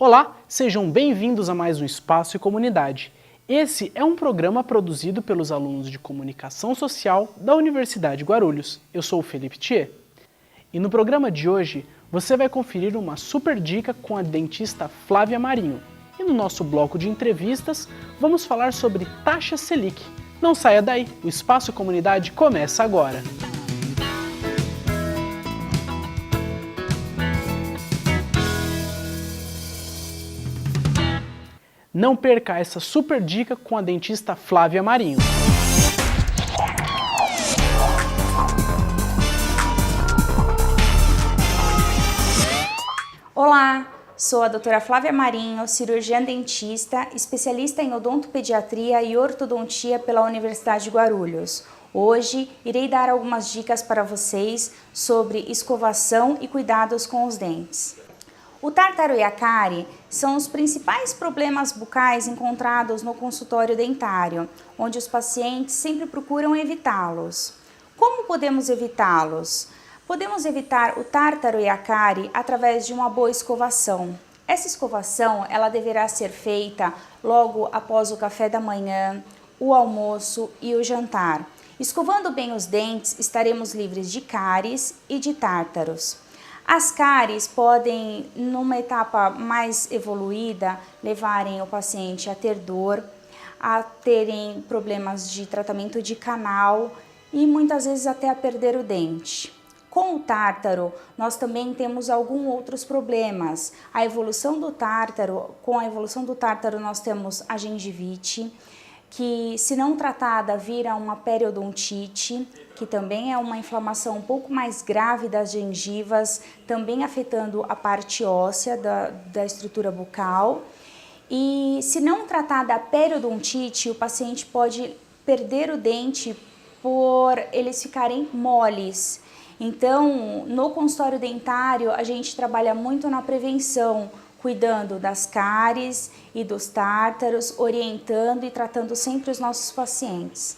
Olá, sejam bem-vindos a mais um Espaço e Comunidade. Esse é um programa produzido pelos alunos de Comunicação Social da Universidade de Guarulhos. Eu sou o Felipe Thier. E no programa de hoje, você vai conferir uma super dica com a dentista Flávia Marinho. E no nosso bloco de entrevistas, vamos falar sobre taxa Selic. Não saia daí, o Espaço e Comunidade começa agora. Não perca essa super dica com a dentista Flávia Marinho. Olá, sou a doutora Flávia Marinho, cirurgiã dentista, especialista em odontopediatria e ortodontia pela Universidade de Guarulhos. Hoje irei dar algumas dicas para vocês sobre escovação e cuidados com os dentes. O tártaro e a cárie são os principais problemas bucais encontrados no consultório dentário, onde os pacientes sempre procuram evitá-los. Como podemos evitá-los? Podemos evitar o tártaro e a cárie através de uma boa escovação. Essa escovação ela deverá ser feita logo após o café da manhã, o almoço e o jantar. Escovando bem os dentes, estaremos livres de cáries e de tártaros. As cáries podem, numa etapa mais evoluída, levarem o paciente a ter dor, a terem problemas de tratamento de canal e muitas vezes até a perder o dente. Com o tártaro, nós também temos alguns outros problemas. Com a evolução do tártaro nós temos a gengivite, que se não tratada vira uma periodontite, que também é uma inflamação um pouco mais grave das gengivas, também afetando a parte óssea da estrutura bucal. E se não tratada a periodontite, o paciente pode perder o dente por eles ficarem moles. Então, no consultório dentário, a gente trabalha muito na prevenção, cuidando das cáries e dos tártaros, orientando e tratando sempre os nossos pacientes.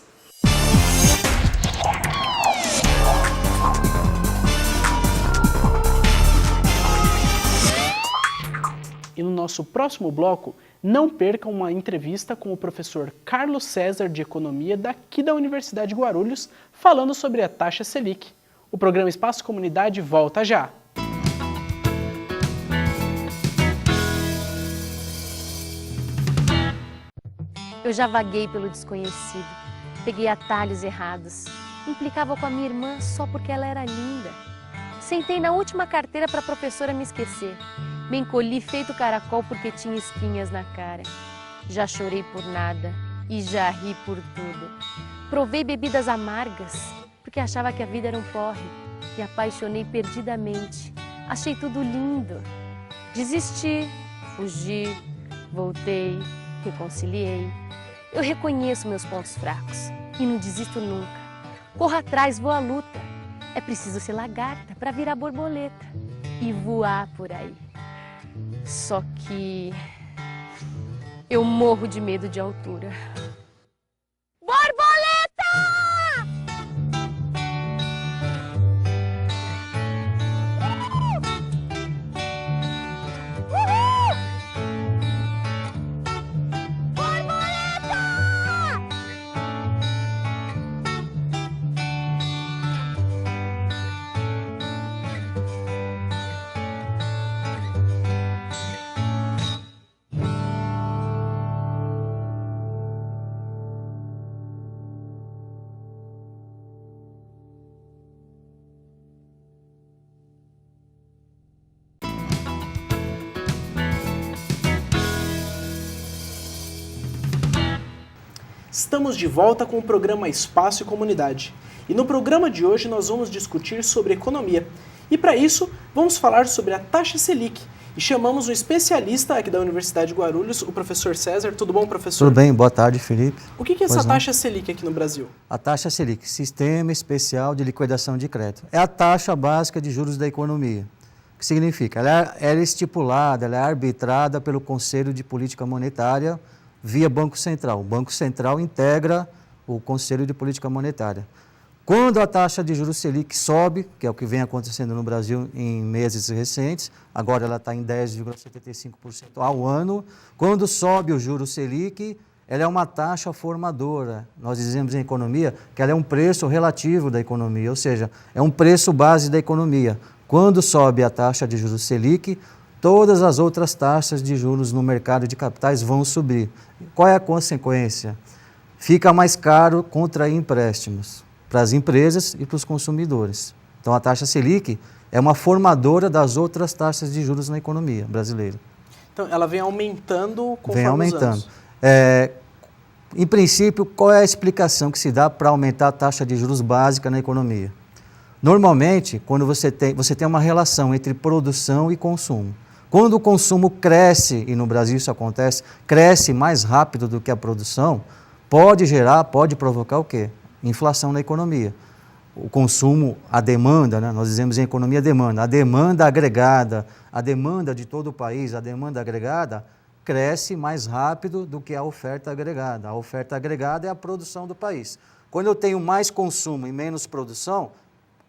E no nosso próximo bloco, não percam uma entrevista com o professor Carlos César de Economia daqui da Universidade de Guarulhos, falando sobre a taxa Selic. O programa Espaço Comunidade volta já! Eu já vaguei pelo desconhecido, peguei atalhos errados, implicava com a minha irmã só porque ela era linda. Sentei na última carteira para a professora me esquecer, me encolhi feito caracol porque tinha espinhas na cara. Já chorei por nada e já ri por tudo. Provei bebidas amargas porque achava que a vida era um porre e apaixonei perdidamente. Achei tudo lindo. Desisti, fugi, voltei, reconciliei. Eu reconheço meus pontos fracos e não desisto nunca. Corro atrás, vou à luta. É preciso ser lagarta para virar borboleta e voar por aí. Só que eu morro de medo de altura. Borboleta! Estamos de volta com o programa Espaço e Comunidade. E no programa de hoje nós vamos discutir sobre economia. E para isso, vamos falar sobre a taxa Selic. E chamamos um especialista aqui da Universidade de Guarulhos, o professor César. Tudo bom, professor? Tudo bem, boa tarde, Felipe. O que é essa taxa Selic aqui no Brasil? A taxa Selic, Sistema Especial de Liquidação de Crédito. É a taxa básica de juros da economia. O que significa? Ela é estipulada, ela é arbitrada pelo Conselho de Política Monetária via Banco Central. O Banco Central integra o Conselho de Política Monetária. Quando a taxa de juros Selic sobe, que é o que vem acontecendo no Brasil em meses recentes, agora ela está em 10,75% ao ano, quando sobe o juros Selic, ela é uma taxa formadora. Nós dizemos em economia que ela é um preço relativo da economia, ou seja, é um preço base da economia. Quando sobe a taxa de juros Selic, todas as outras taxas de juros no mercado de capitais vão subir. Qual é a consequência? Fica mais caro contrair empréstimos para as empresas e para os consumidores. Então, a taxa Selic é uma formadora das outras taxas de juros na economia brasileira. Então, ela vem aumentando conforme vem aumentando. os anos. Em princípio, qual é a explicação que se dá para aumentar a taxa de juros básica na economia? Normalmente, quando você tem uma relação entre produção e consumo. Quando o consumo cresce, e no Brasil isso acontece, cresce mais rápido do que a produção, pode provocar o quê? Inflação na economia. O consumo, a demanda, né? Nós dizemos em economia demanda, a demanda agregada, a demanda de todo o país, a demanda agregada cresce mais rápido do que a oferta agregada. A oferta agregada é a produção do país. Quando eu tenho mais consumo e menos produção,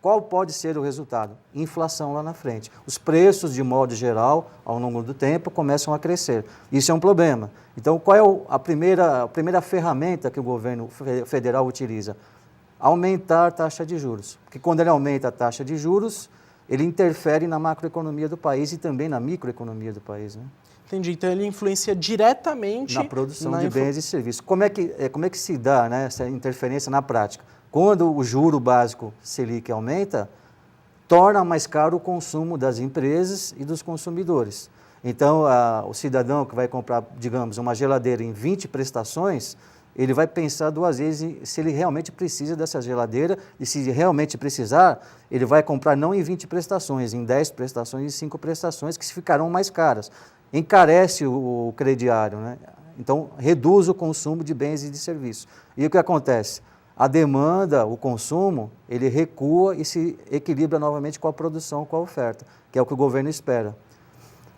qual pode ser o resultado? Inflação lá na frente. Os preços, de modo geral, ao longo do tempo, começam a crescer. Isso é um problema. Então, qual é a primeira ferramenta que o governo federal utiliza? Aumentar a taxa de juros. Porque quando ele aumenta a taxa de juros, ele interfere na macroeconomia do país e também na microeconomia do país, né? Entendi. Então, ele influencia diretamente na produção de bens e serviços. Como é que se dá, né, essa interferência na prática? Quando o juro básico Selic aumenta, torna mais caro o consumo das empresas e dos consumidores. Então, o cidadão que vai comprar, digamos, uma geladeira em 20 prestações, ele vai pensar duas vezes se ele realmente precisa dessa geladeira e se realmente precisar, ele vai comprar não em 20 prestações, em 10 prestações e 5 prestações que ficarão mais caras. Encarece o crediário, né? Então, reduz o consumo de bens e de serviços. E o que acontece? A demanda, o consumo, ele recua e se equilibra novamente com a produção, com a oferta, que é o que o governo espera.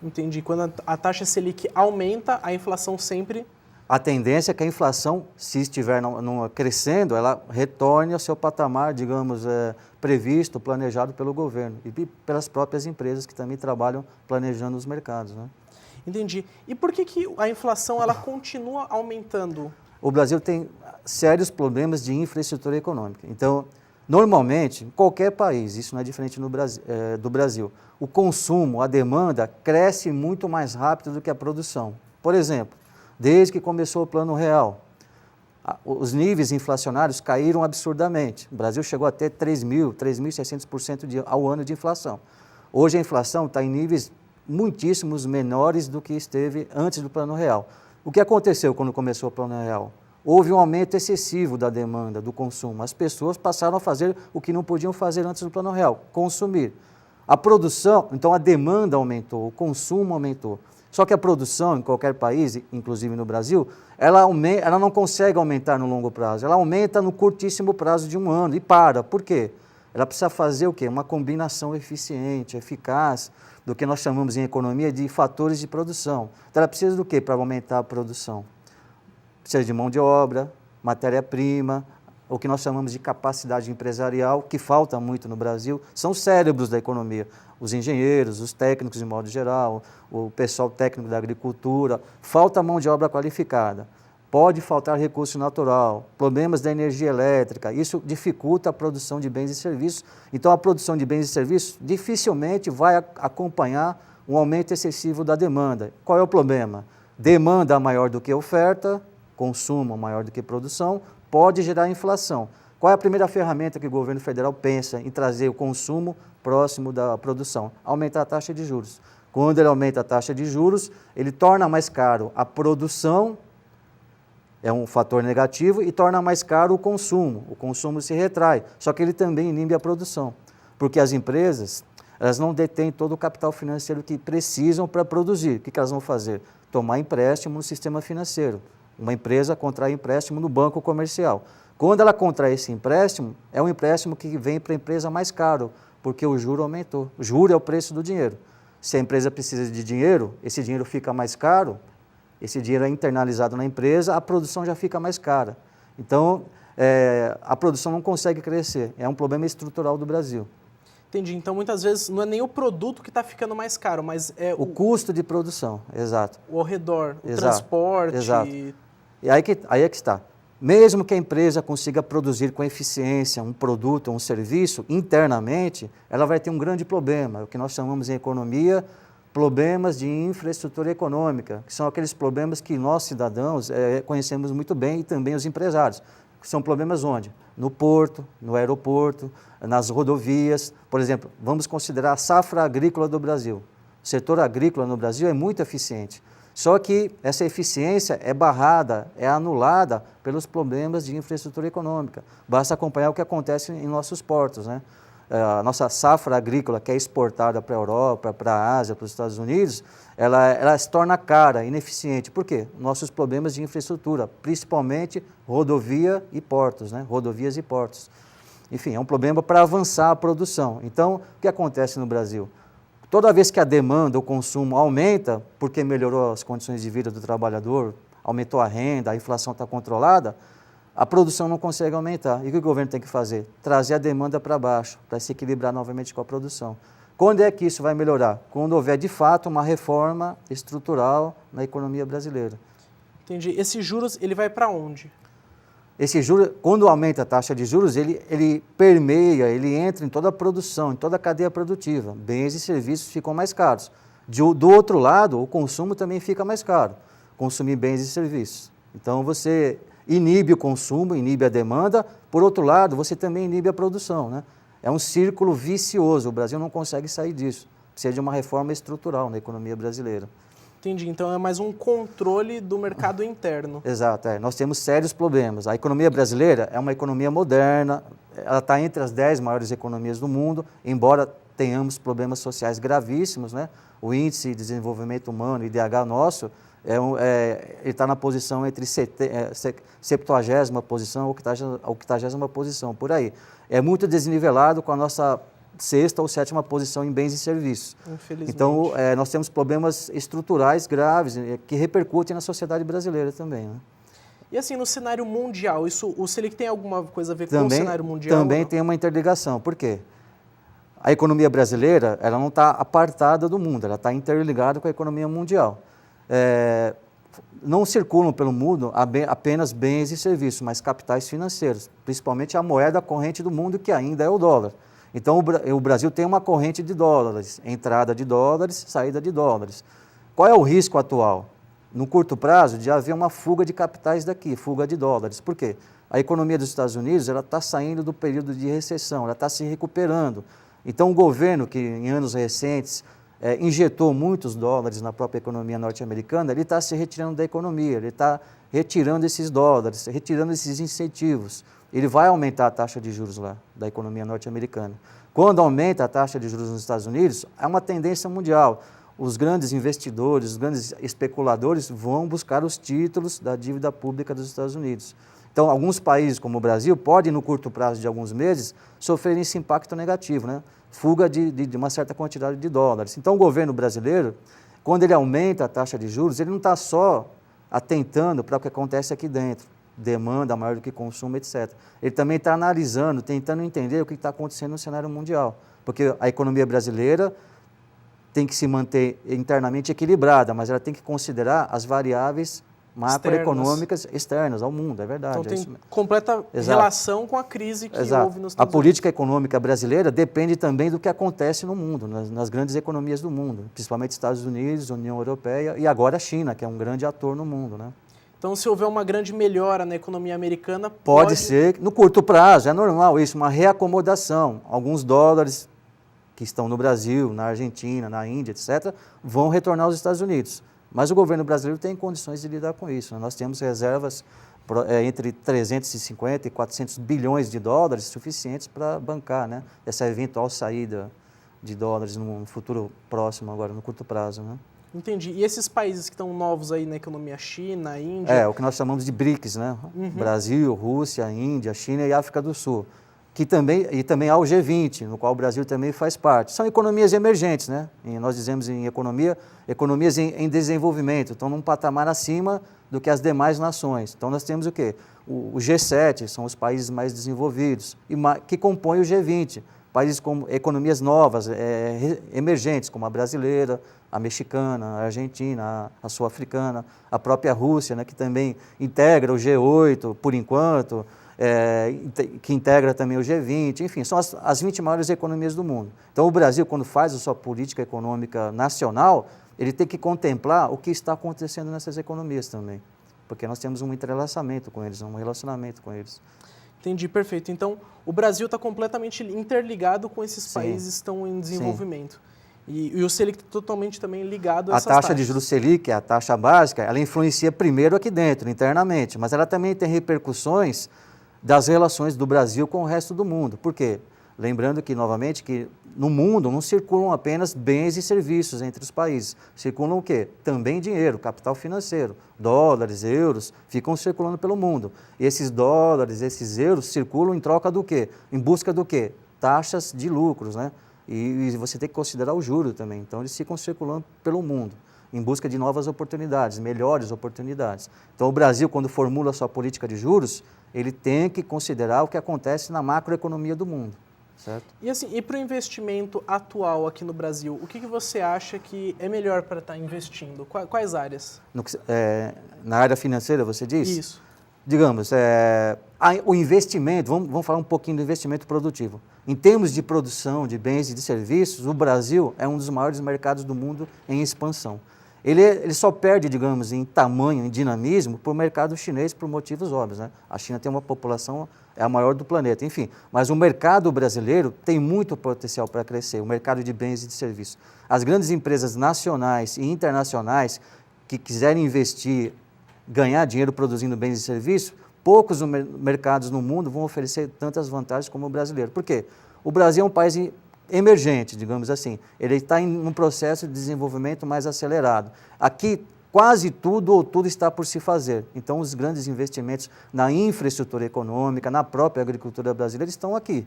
Entendi. Quando a taxa Selic aumenta, a inflação sempre... A tendência é que a inflação, se estiver crescendo, ela retorne ao seu patamar, digamos, previsto, planejado pelo governo e pelas próprias empresas que também trabalham planejando os mercados, né? Entendi. E por que a inflação ela continua aumentando? O Brasil tem sérios problemas de infraestrutura econômica. Então, normalmente, em qualquer país, isso não é diferente do Brasil, o consumo, a demanda, cresce muito mais rápido do que a produção. Por exemplo, desde que começou o Plano Real, os níveis inflacionários caíram absurdamente. O Brasil chegou a ter 3.600% ao ano de inflação. Hoje a inflação está em níveis muitíssimos menores do que esteve antes do Plano Real. O que aconteceu quando começou o Plano Real? Houve um aumento excessivo da demanda, do consumo. As pessoas passaram a fazer o que não podiam fazer antes do Plano Real, consumir. A produção, então a demanda aumentou, o consumo aumentou. Só que a produção em qualquer país, inclusive no Brasil, ela não consegue aumentar no longo prazo, ela aumenta no curtíssimo prazo de um ano e para. Por quê? Ela precisa fazer o quê? Uma combinação eficiente, eficaz, do que nós chamamos em economia de fatores de produção. Então ela precisa do quê para aumentar a produção? Precisa de mão de obra, matéria-prima, o que nós chamamos de capacidade empresarial, que falta muito no Brasil, são os cérebros da economia, os engenheiros, os técnicos de modo geral, o pessoal técnico da agricultura, falta mão de obra qualificada, pode faltar recurso natural, problemas da energia elétrica, isso dificulta a produção de bens e serviços. Então a produção de bens e serviços dificilmente vai acompanhar um aumento excessivo da demanda. Qual é o problema? Demanda maior do que oferta, consumo maior do que produção, pode gerar inflação. Qual é a primeira ferramenta que o governo federal pensa em trazer o consumo próximo da produção? Aumentar a taxa de juros. Quando ele aumenta a taxa de juros, ele torna mais caro a produção, é um fator negativo, e torna mais caro o consumo se retrai, só que ele também inibe a produção, porque as empresas, elas não detêm todo o capital financeiro que precisam para produzir. O que elas vão fazer? Tomar empréstimo no sistema financeiro. Uma empresa contrai empréstimo no banco comercial. Quando ela contrai esse empréstimo, é um empréstimo que vem para a empresa mais caro, porque o juro aumentou. O juro é o preço do dinheiro. Se a empresa precisa de dinheiro, esse dinheiro fica mais caro, esse dinheiro é internalizado na empresa, a produção já fica mais cara. Então, a produção não consegue crescer. É um problema estrutural do Brasil. Entendi. Então, muitas vezes, não é nem o produto que está ficando mais caro, mas é O custo de produção, exato. o ao redor, o Exato, transporte. exato. E aí é que está. Mesmo que a empresa consiga produzir com eficiência um produto ou um serviço, internamente, ela vai ter um grande problema, o que nós chamamos em economia, problemas de infraestrutura econômica, que são aqueles problemas que nós, cidadãos, conhecemos muito bem e também os empresários. São problemas onde? No porto, no aeroporto, nas rodovias. Por exemplo, vamos considerar a safra agrícola do Brasil. O setor agrícola no Brasil é muito eficiente. Só que essa eficiência é barrada, é anulada pelos problemas de infraestrutura econômica. Basta acompanhar o que acontece em nossos portos, né? A nossa safra agrícola, que é exportada para a Europa, para a Ásia, para os Estados Unidos, ela se torna cara, ineficiente. Por quê? Nossos problemas de infraestrutura, principalmente rodovia e portos, né? Rodovias e portos. Enfim, é um problema para avançar a produção. Então, o que acontece no Brasil? Toda vez que a demanda, o consumo aumenta, porque melhorou as condições de vida do trabalhador, aumentou a renda, a inflação está controlada, a produção não consegue aumentar. E o que o governo tem que fazer? Trazer a demanda para baixo, para se equilibrar novamente com a produção. Quando é que isso vai melhorar? Quando houver, de fato, uma reforma estrutural na economia brasileira. Entendi. Esse juros, ele vai para onde? Esse juros, quando aumenta a taxa de juros, ele permeia, ele entra em toda a produção, em toda a cadeia produtiva. Bens e serviços ficam mais caros. Do outro lado, o consumo também fica mais caro. Consumir bens e serviços. Então, você inibe o consumo, inibe a demanda. Por outro lado, você também inibe a produção, né? É um círculo vicioso. O Brasil não consegue sair disso. Precisa de uma reforma estrutural na economia brasileira. Entendi. Então, é mais um controle do mercado interno. Exato. Nós temos sérios problemas. A economia brasileira é uma economia moderna, ela está entre as 10 maiores economias do mundo, embora tenhamos problemas gravíssimos, né? O Índice de Desenvolvimento Humano, IDH nosso, ele está na posição entre 70ª posição ou 80ª posição, por aí. É muito desnivelado com a nossa 6ª ou 7ª posição em bens e serviços. Infelizmente. Então, nós temos problemas estruturais graves que repercutem na sociedade brasileira também, né? E assim, no cenário mundial, o Selic tem alguma coisa a ver com o cenário mundial? Também tem uma interligação. Por quê? A economia brasileira, ela não está apartada do mundo, ela está interligada com a economia mundial. Não circulam pelo mundo apenas bens e serviços, mas capitais financeiros, principalmente a moeda corrente do mundo, que ainda é o dólar. Então, o Brasil tem uma corrente de dólares, entrada de dólares, saída de dólares. Qual é o risco atual? No curto prazo, de haver uma fuga de capitais daqui, fuga de dólares. Por quê? A economia dos Estados Unidos está saindo do período de recessão, ela está se recuperando. Então, o governo, que em anos recentes injetou muitos dólares na própria economia norte-americana, ele está se retirando da economia, ele está retirando esses dólares, retirando esses incentivos. Ele vai aumentar a taxa de juros lá, da economia norte-americana. Quando aumenta a taxa de juros nos Estados Unidos, é uma tendência mundial. Os grandes investidores, os grandes especuladores vão buscar os títulos da dívida pública dos Estados Unidos. Então, alguns países, como o Brasil, podem, no curto prazo de alguns meses, sofrerem esse impacto negativo, né? Fuga de uma certa quantidade de dólares. Então, o governo brasileiro, quando ele aumenta a taxa de juros, ele não está só atentando para o que acontece aqui dentro, demanda maior do que consumo, etc. Ele também está analisando, tentando entender o que está acontecendo no cenário mundial, porque a economia brasileira tem que se manter internamente equilibrada, mas ela tem que considerar as variáveis macroeconômicas externas ao mundo, é verdade. Então tem completa relação com a crise que houve nos Estados Unidos. A política econômica brasileira depende também do que acontece no mundo, nas grandes economias do mundo, principalmente Estados Unidos, União Europeia e agora a China, que é um grande ator no mundo, né? Então, se houver uma grande melhora na economia americana, pode ser, no curto prazo, é normal isso, uma reacomodação. Alguns dólares que estão no Brasil, na Argentina, na Índia, etc., vão retornar aos Estados Unidos. Mas o governo brasileiro tem condições de lidar com isso, né? Nós temos reservas entre 350 e 400 bilhões de dólares suficientes para bancar, né, essa eventual saída de dólares no futuro próximo, agora no curto prazo, né? Entendi. E esses países que estão novos aí na economia, China, Índia... o que nós chamamos de BRICS, né? Brasil, Rússia, Índia, China e África do Sul. Também há o G20, no qual o Brasil também faz parte. São economias emergentes, né? E nós dizemos em economia, economias em desenvolvimento, estão num patamar acima do que as demais nações. Então nós temos o quê? o G7, são os países mais desenvolvidos, e que compõem o G20, países com economias novas, emergentes, como a brasileira, a mexicana, a argentina, a sul-africana, a própria Rússia, né, que também integra o G8, por enquanto, que integra também o G20, enfim, são as 20 maiores economias do mundo. Então, o Brasil, quando faz a sua política econômica nacional, ele tem que contemplar o que está acontecendo nessas economias também, porque nós temos um entrelaçamento com eles, um relacionamento com eles. Entendi, perfeito. Então, o Brasil está completamente interligado com esses Sim. países que estão em desenvolvimento. Sim. E o Selic está totalmente também ligado a essas taxa taxas. de juros Selic, a taxa básica, ela influencia primeiro aqui dentro, internamente, mas ela também tem repercussões das relações do Brasil com o resto do mundo. Por quê? Lembrando que, novamente, que no mundo não circulam apenas bens e serviços entre os países. Circulam o quê? Também dinheiro, capital financeiro, dólares, euros, ficam circulando pelo mundo. E esses dólares, esses euros circulam em troca do quê? Em busca do quê? Taxas de lucros, né? E você tem que considerar o juro também. Então, eles ficam circulando pelo mundo, em busca de novas oportunidades, melhores oportunidades. Então, o Brasil, quando formula a sua política de juros, ele tem que considerar o que acontece na macroeconomia do mundo. Certo? E assim, e para o investimento atual aqui no Brasil, o que você acha que é melhor para estar investindo? Quais áreas? Na área financeira, você diz? Isso. Digamos, o investimento, vamos falar um pouquinho do investimento produtivo. Em termos de produção de bens e de serviços, o Brasil é um dos maiores mercados do mundo em expansão. Ele só perde, digamos, em tamanho, em dinamismo, para o mercado chinês por motivos óbvios, né? A China tem uma população, é a maior do planeta, enfim. Mas o mercado brasileiro tem muito potencial para crescer, o mercado de bens e de serviços. As grandes empresas nacionais e internacionais que quiserem investir, ganhar dinheiro produzindo bens e serviços, poucos mercados no mundo vão oferecer tantas vantagens como o brasileiro. Por quê? O Brasil é um país emergente, digamos assim. Ele está em um processo de desenvolvimento mais acelerado. Aqui, quase tudo ou tudo está por se fazer. Então, os grandes investimentos na infraestrutura econômica, na própria agricultura brasileira, estão aqui.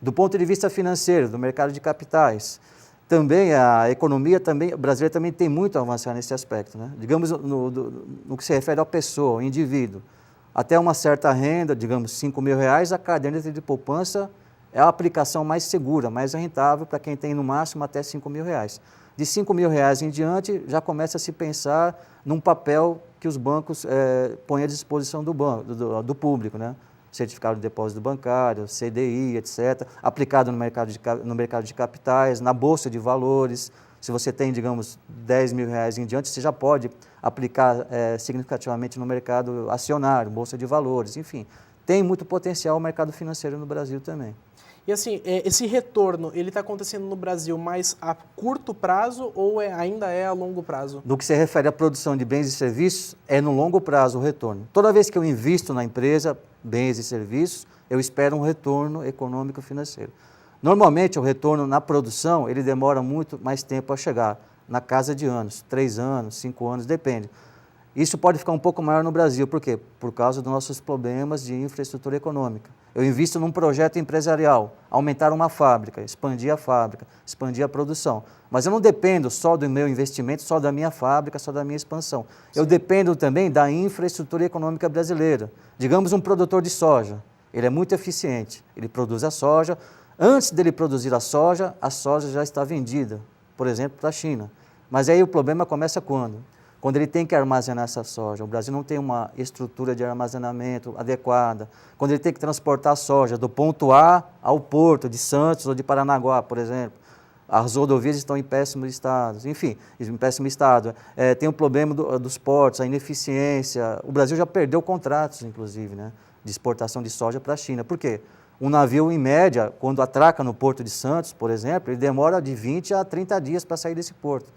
Do ponto de vista financeiro, do mercado de capitais, também a economia brasileira também tem muito a avançar nesse aspecto, né? Digamos, no que se refere à pessoa, ao indivíduo. Até uma certa renda, digamos, R$5.000, a caderneta de poupança é a aplicação mais segura, mais rentável para quem tem no máximo até R$5.000. De R$5.000 em diante, já começa a se pensar num papel que os bancos põem à disposição do público, né? Certificado de depósito bancário, CDI, etc., aplicado no mercado de capitais, na bolsa de valores. Se você tem, digamos, R$10.000 em diante, você já pode aplicar significativamente no mercado acionário, bolsa de valores, enfim. Tem muito potencial o mercado financeiro no Brasil também. E assim, esse retorno, ele está acontecendo no Brasil mais a curto prazo ou ainda é a longo prazo? No que se refere à produção de bens e serviços, é no longo prazo o retorno. Toda vez que eu invisto na empresa, bens e serviços, eu espero um retorno econômico financeiro. Normalmente, o retorno na produção, ele demora muito mais tempo a chegar, na casa de anos, 3 anos, 5 anos, depende. Isso pode ficar um pouco maior no Brasil, por quê? Por causa dos nossos problemas de infraestrutura econômica. Eu invisto num projeto empresarial, aumentar uma fábrica, expandir a produção. Mas eu não dependo só do meu investimento, só da minha fábrica, só da minha expansão. Sim. Eu dependo também da infraestrutura econômica brasileira. Digamos um produtor de soja, ele é muito eficiente, ele produz a soja. Antes dele produzir a soja já está vendida, por exemplo, para a China. Mas aí o problema começa quando? Quando ele tem que armazenar essa soja. O Brasil não tem uma estrutura de armazenamento adequada. Quando ele tem que transportar a soja do ponto A ao porto de Santos ou de Paranaguá, por exemplo. As rodovias estão em péssimo estado. Enfim, em péssimo estado. Tem o problema dos portos, a ineficiência. O Brasil já perdeu contratos, inclusive, né, de exportação de soja para a China. Por quê? Um navio, em média, quando atraca no porto de Santos, por exemplo, ele demora de 20 a 30 dias para sair desse porto,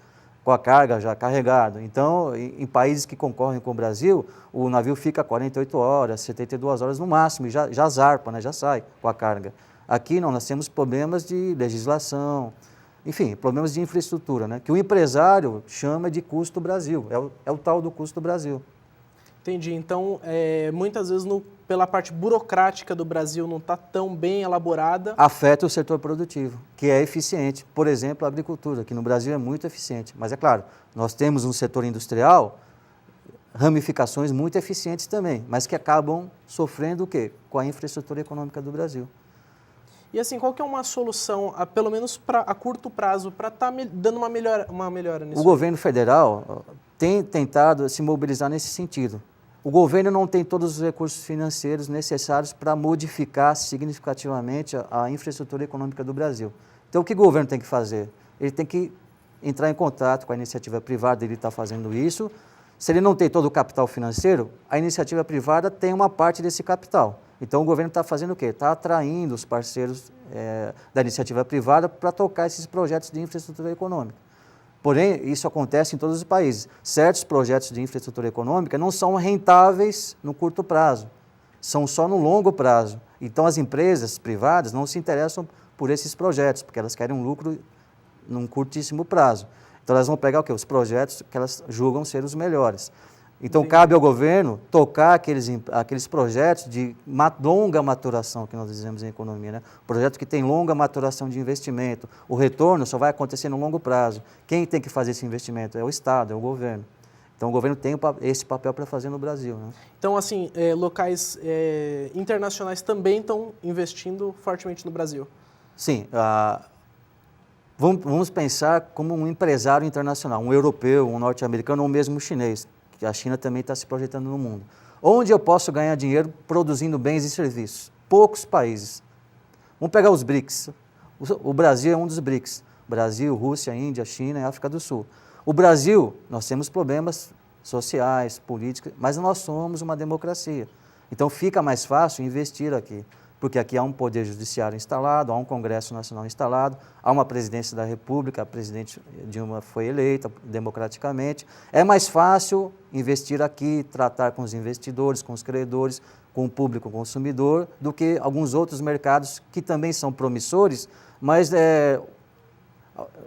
com a carga já carregada. Então, em países que concorrem com o Brasil, o navio fica 48 horas, 72 horas no máximo, e já zarpa, né, já sai com a carga. Aqui não, nós temos problemas de legislação, enfim, problemas de infraestrutura, né, que o empresário chama de custo Brasil, é o tal do custo Brasil. Entendi. Então, muitas vezes, pela parte burocrática do Brasil não está tão bem elaborada. Afeta o setor produtivo, que é eficiente. Por exemplo, a agricultura, que no Brasil é muito eficiente. Mas, é claro, nós temos um setor industrial ramificações muito eficientes também, mas que acabam sofrendo o quê? Com a infraestrutura econômica do Brasil. E assim, qual que é uma solução, pelo menos a curto prazo, para estar dando uma melhora nisso? O governo federal tem tentado se mobilizar nesse sentido. O governo não tem todos os recursos financeiros necessários para modificar significativamente a infraestrutura econômica do Brasil. Então, o que o governo tem que fazer? Ele tem que entrar em contato com a iniciativa privada, ele está fazendo isso. Se ele não tem todo o capital financeiro, a iniciativa privada tem uma parte desse capital. Então, o governo está fazendo o quê? Está atraindo os parceiros da iniciativa privada para tocar esses projetos de infraestrutura econômica. Porém, isso acontece em todos os países. Certos projetos de infraestrutura econômica não são rentáveis no curto prazo, são só no longo prazo. Então, as empresas privadas não se interessam por esses projetos, porque elas querem um lucro num curtíssimo prazo. Então, elas vão pegar o quê? Os projetos que elas julgam ser os melhores. Então, cabe ao governo tocar aqueles projetos de longa maturação, que nós dizemos em economia, né? Projeto que tem longa maturação de investimento. O retorno só vai acontecer no longo prazo. Quem tem que fazer esse investimento? É o Estado, é o governo. Então, o governo tem esse papel para fazer no Brasil, né? Então, assim, locais internacionais também estão investindo fortemente no Brasil? Sim. Vamos pensar como um empresário internacional, um europeu, um norte-americano ou mesmo um chinês. A China também está se projetando no mundo. Onde eu posso ganhar dinheiro produzindo bens e serviços? Poucos países. Vamos pegar os BRICS. O Brasil é um dos BRICS. Brasil, Rússia, Índia, China e África do Sul. O Brasil, nós temos problemas sociais, políticos, mas nós somos uma democracia. Então fica mais fácil investir aqui, porque aqui há um poder judiciário instalado, há um Congresso Nacional instalado, há uma presidência da República, a presidente Dilma foi eleita democraticamente. É mais fácil investir aqui, tratar com os investidores, com os credores, com o público consumidor, do que alguns outros mercados que também são promissores, mas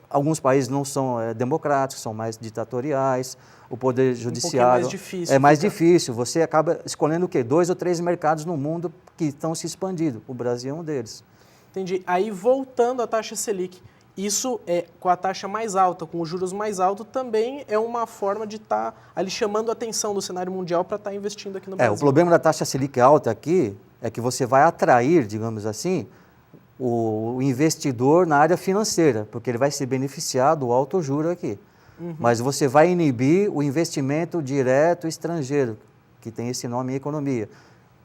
alguns países não são democráticos, são mais ditatoriais, o poder judiciário mais difícil. É mais difícil, você acaba escolhendo o quê? 2 ou 3 mercados no mundo que estão se expandindo, o Brasil é um deles. Entendi. Aí, voltando à taxa Selic, isso com a taxa mais alta, com os juros mais altos, também é uma forma de estar ali chamando a atenção do cenário mundial para estar investindo aqui no Brasil. O problema da taxa Selic alta aqui é que você vai atrair, digamos assim, o investidor na área financeira, porque ele vai se beneficiar do alto juro aqui. Mas você vai inibir o investimento direto estrangeiro, que tem esse nome em economia.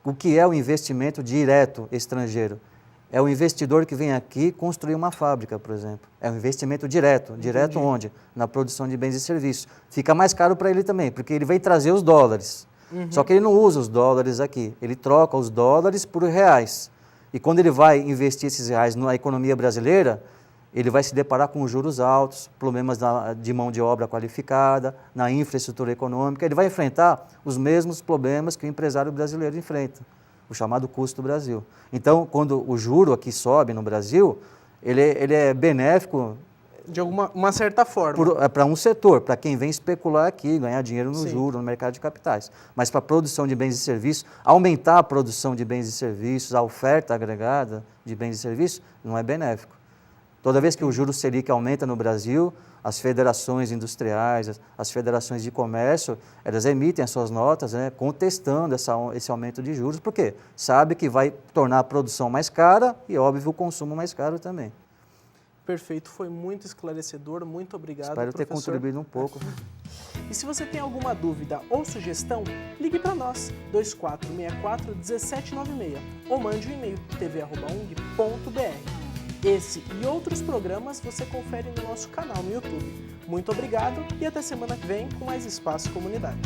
O que é o investimento direto estrangeiro? É o investidor que vem aqui construir uma fábrica, por exemplo. É um investimento direto. Direto onde? Na produção de bens e serviços. Fica mais caro para ele também, porque ele vem trazer os dólares. Só que ele não usa os dólares aqui, ele troca os dólares por reais. E quando ele vai investir esses reais na economia brasileira, ele vai se deparar com juros altos, problemas de mão de obra qualificada, na infraestrutura econômica. Ele vai enfrentar os mesmos problemas que o empresário brasileiro enfrenta, o chamado custo do Brasil. Então, quando o juro aqui sobe no Brasil, ele é benéfico de uma certa forma. Para um setor, para quem vem especular aqui, ganhar dinheiro no juro, no mercado de capitais. Mas para a produção de bens e serviços, aumentar a produção de bens e serviços, a oferta agregada de bens e serviços, não é benéfico. Toda vez que o juro Selic aumenta no Brasil, as federações industriais, as federações de comércio, elas emitem as suas notas, né, contestando esse aumento de juros, porque sabe que vai tornar a produção mais cara e, óbvio, o consumo mais caro também. Perfeito, foi muito esclarecedor, muito obrigado, Espero ter professor. contribuído um pouco. E se você tem alguma dúvida ou sugestão, ligue para nós, 2464-1796, ou mande um e-mail, tv@ung.br. Esse e outros programas você confere no nosso canal no YouTube. Muito obrigado e até semana que vem com mais Espaço Comunidade.